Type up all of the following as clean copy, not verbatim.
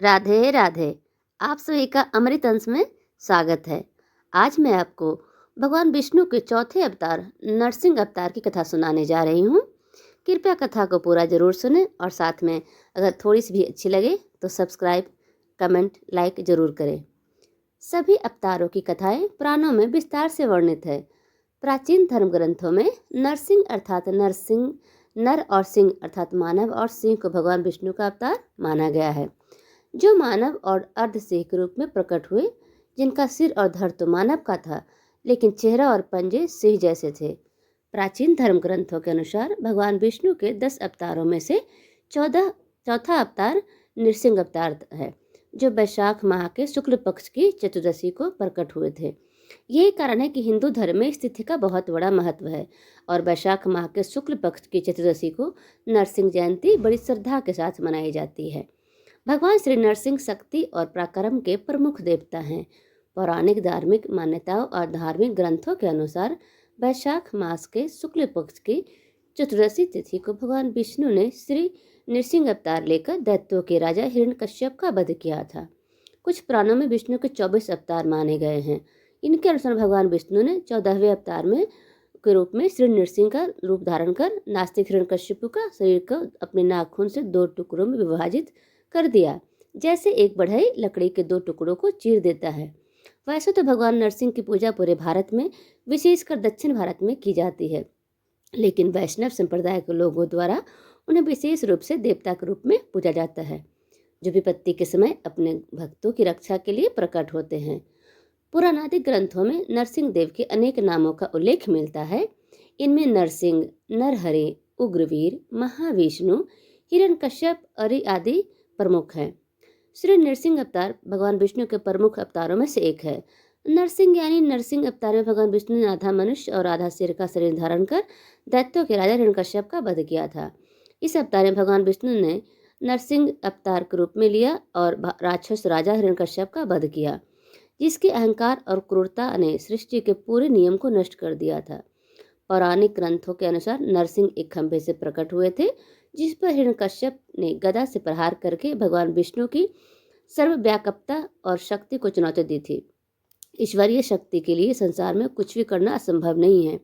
राधे राधे। आप सभी का अमृत अंश में स्वागत है। आज मैं आपको भगवान विष्णु के चौथे अवतार नरसिंह अवतार की कथा सुनाने जा रही हूँ। कृपया कथा को पूरा जरूर सुनें और साथ में अगर थोड़ी सी भी अच्छी लगे तो सब्सक्राइब, कमेंट, लाइक जरूर करें। सभी अवतारों की कथाएं पुराणों में विस्तार से वर्णित है। प्राचीन धर्म ग्रंथों में नरसिंह अर्थात नरसिंह, नर और सिंह अर्थात मानव और सिंह को भगवान विष्णु का अवतार माना गया है, जो मानव और अर्ध सिंह के रूप में प्रकट हुए, जिनका सिर और धड़ तो मानव का था, लेकिन चेहरा और पंजे सिंह जैसे थे। प्राचीन धर्म ग्रंथों के अनुसार भगवान विष्णु के 10 अवतारों में से चौथा अवतार नृसिंह अवतार है, जो वैशाख माह के शुक्ल पक्ष की चतुर्दशी को प्रकट हुए थे। यही कारण है कि हिंदू धर्म में इस तिथि का बहुत बड़ा महत्व है और वैशाख माह के शुक्ल पक्ष की चतुर्दशी को नरसिंह जयंती बड़ी श्रद्धा के साथ मनाई जाती है। भगवान श्री नरसिंह शक्ति और पराक्रम के प्रमुख देवता हैं। पौराणिक धार्मिक मान्यताओं और धार्मिक ग्रंथों के अनुसार वैशाख मास के शुक्ल पक्ष की चतुर्दशी तिथि को भगवान विष्णु ने श्री नृसिंह अवतार लेकर दैत्यों के राजा हिरण्यकश्यप का वध किया था। कुछ पुराणों में विष्णु के 24 अवतार माने गए हैं। इनके अनुसार भगवान विष्णु ने 14वें अवतार में के रूप में श्री नृसिंह का रूप धारण कर नास्तिक हिरण्यकश्यप का शरीर को अपने नाखून से 2 टुकड़ों में विभाजित कर दिया, जैसे एक बढ़ई लकड़ी के 2 टुकड़ों को चीर देता है। वैसे तो भगवान नरसिंह की पूजा पूरे भारत में, विशेषकर दक्षिण भारत में की जाती है, लेकिन वैष्णव संप्रदाय के लोगों द्वारा उन्हें विशेष रूप से देवता के रूप में पूजा जाता है, जो विपत्ति के समय अपने भक्तों की रक्षा के लिए प्रकट होते हैं। पुराणादिक ग्रंथों में नरसिंह देव के अनेक नामों का उल्लेख मिलता है। इनमें नरसिंह, नरहरि, उग्रवीर, महाविष्णु, हिरण्यकश्यप आदि प्रमुख हैं। श्री नरसिंह अवतार भगवान विष्णु के प्रमुख अवतारों में से एक है। नरसिंह यानी नरसिंह अवतार में भगवान विष्णु ने आधा मनुष्य और आधा शेर का शरीर धारण कर दैत्यों के राजा हिरण्यकश्यप का वध किया था। इस अवतार में भगवान विष्णु ने नरसिंह अवतार के रूप में लिया और राक्षस राजा हिरण्यकश्यप का वध किया, जिसके अहंकार और क्रूरता ने सृष्टि के पूरे नियम को नष्ट कर दिया था। पौराणिक ग्रंथों के अनुसार नरसिंह एक खंभे से प्रकट हुए थे, जिस पर हिरण्यकश्यप ने गदा से प्रहार करके भगवान विष्णु की सर्वव्यापकता और शक्ति को चुनौती दी थी। ईश्वरीय शक्ति के लिए संसार में कुछ भी करना असंभव नहीं है,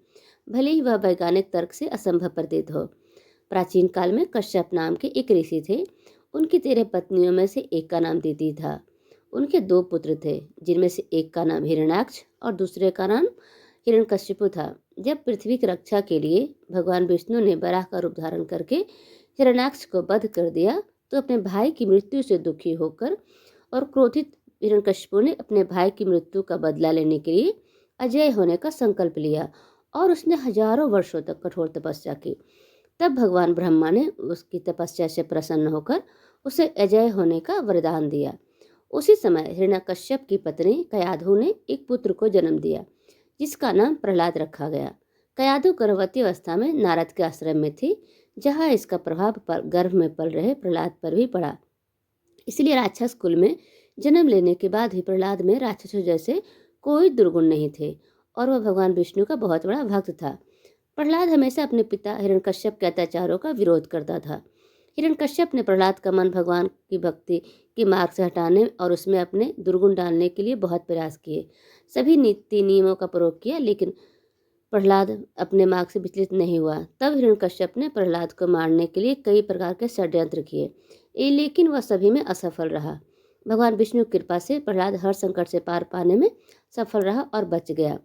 भले ही वह वैज्ञानिक तर्क से असंभव प्रतीत हो। प्राचीन काल में कश्यप नाम के एक ऋषि थे। उनकी 13 पत्नियों में से एक का नाम दीति था। उनके 2 पुत्र थे, जिनमें से एक का नाम हिरण्याक्ष और दूसरे का नाम हिरण्यकशिपु था। जब पृथ्वी की रक्षा के लिए भगवान विष्णु ने वराह का रूप धारण करके हिरण्याक्ष को वध कर दिया, तो अपने भाई की मृत्यु से दुखी होकर और क्रोधित हिरण्यकशिपु ने अपने भाई की मृत्यु का बदला लेने के लिए अजय होने का संकल्प लिया और उसने हजारों वर्षों तक कठोर तपस्या की। तब भगवान ब्रह्मा ने उसकी तपस्या से प्रसन्न होकर उसे अजय होने का वरदान दिया। उसी समय हिरण्यकश्यप की पत्नी कयाधु ने एक पुत्र को जन्म दिया, जिसका नाम प्रहलाद रखा गया। कयाधु गर्भवती अवस्था में नारद के आश्रम में थी, जहाँ इसका प्रभाव पर गर्भ में पल रहे प्रहलाद पर भी पड़ा। इसलिए राक्षस कुल में जन्म लेने के बाद ही प्रहलाद में राक्षसों जैसे कोई दुर्गुण नहीं थे और वह भगवान विष्णु का बहुत बड़ा भक्त था। प्रहलाद हमेशा अपने पिता हिरण्यकश्यप के अत्याचारों का विरोध करता था। हिरण्यकश्यप ने प्रहलाद का मन भगवान की भक्ति के मार्ग से हटाने और उसमें अपने दुर्गुण डालने के लिए बहुत प्रयास किए। सभी नीति नियमों का प्रयोग किया, लेकिन प्रहलाद अपने मार्ग से विचलित नहीं हुआ। तब हिरण्यकश्यप ने प्रहलाद को मारने के लिए कई प्रकार के षड्यंत्र किए, लेकिन वह सभी में असफल रहा। भगवान विष्णु की कृपा से प्रहलाद हर संकट से पार पाने में सफल रहा और बच गया।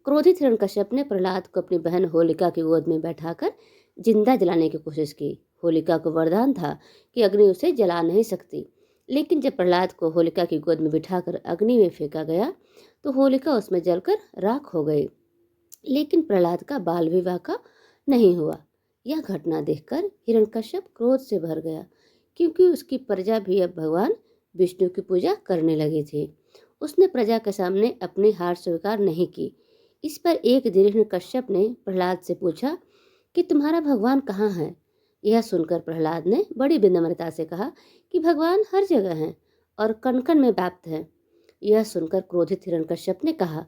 क्रोधित हिरण्यकश्यप ने प्रहलाद को अपनी बहन होलिका की गोद में बैठाकर जिंदा जलाने की कोशिश की। होलिका को वरदान था कि अग्नि उसे जला नहीं सकती, लेकिन जब प्रहलाद को होलिका की गोद में बिठाकर अग्नि में फेंका गया तो होलिका उसमें जलकर राख हो गई, लेकिन प्रहलाद का बाल विवाह का नहीं हुआ। यह घटना देखकर हिरण्यकश्यप क्रोध से भर गया, क्योंकि उसकी प्रजा भी अब भगवान विष्णु की पूजा करने लगी थी। उसने प्रजा के सामने अपनी हार स्वीकार नहीं की। इस पर एक दिन हिरण्यकश्यप ने प्रहलाद से पूछा कि तुम्हारा भगवान कहाँ है। यह सुनकर प्रहलाद ने बड़ी विनम्रता से कहा कि भगवान हर जगह हैं और कण कण में व्याप्त हैं। यह सुनकर क्रोधित हिरण्यकश्यप ने कहा,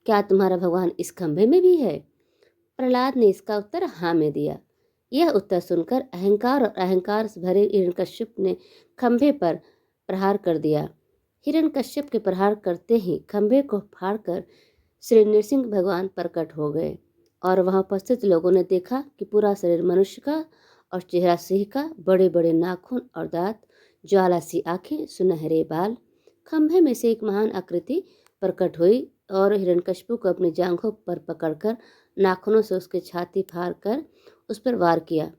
क्या तुम्हारा भगवान इस खंभे में भी है? प्रहलाद ने इसका उत्तर हाँ में दिया। यह उत्तर सुनकर अहंकार से भरे हिरण्यकश्यप ने खंभे पर प्रहार कर दिया। हिरण्यकश्यप के प्रहार करते ही खंभे को फाड़कर श्री नृसिंह भगवान प्रकट हो गए और वहां उपस्थित लोगों ने देखा कि पूरा शरीर मनुष्य का और चेहरा सिंह का, बड़े बड़े नाखून और दांत, ज्वाला सी आंखें, सुनहरे बाल। खंभे में से एक महान आकृति प्रकट हुई और हिरण्यकश्यप को अपनी जांघों पर पकड़कर नाखूनों से उसकी छाती फाड़ कर उस पर वार किया।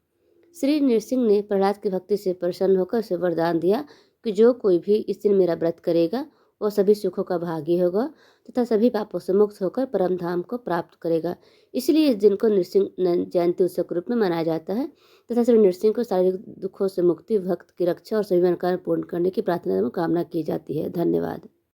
श्री नृसिंह ने प्रहलाद की भक्ति से प्रसन्न होकर उसे वरदान दिया कि जो कोई भी इस दिन मेरा व्रत करेगा वो सभी सुखों का भागी होगा तथा सभी पापों से मुक्त होकर परम धाम को प्राप्त करेगा। इसलिए इस दिन को नृसिंह जयंती उत्सव के रूप में मनाया जाता है तथा श्री नृसिंह को शारीरिक दुखों से मुक्ति, भक्त की रक्षा और सभी मनोकामना पूर्ण करने की प्रार्थना एवं कामना की जाती है। धन्यवाद।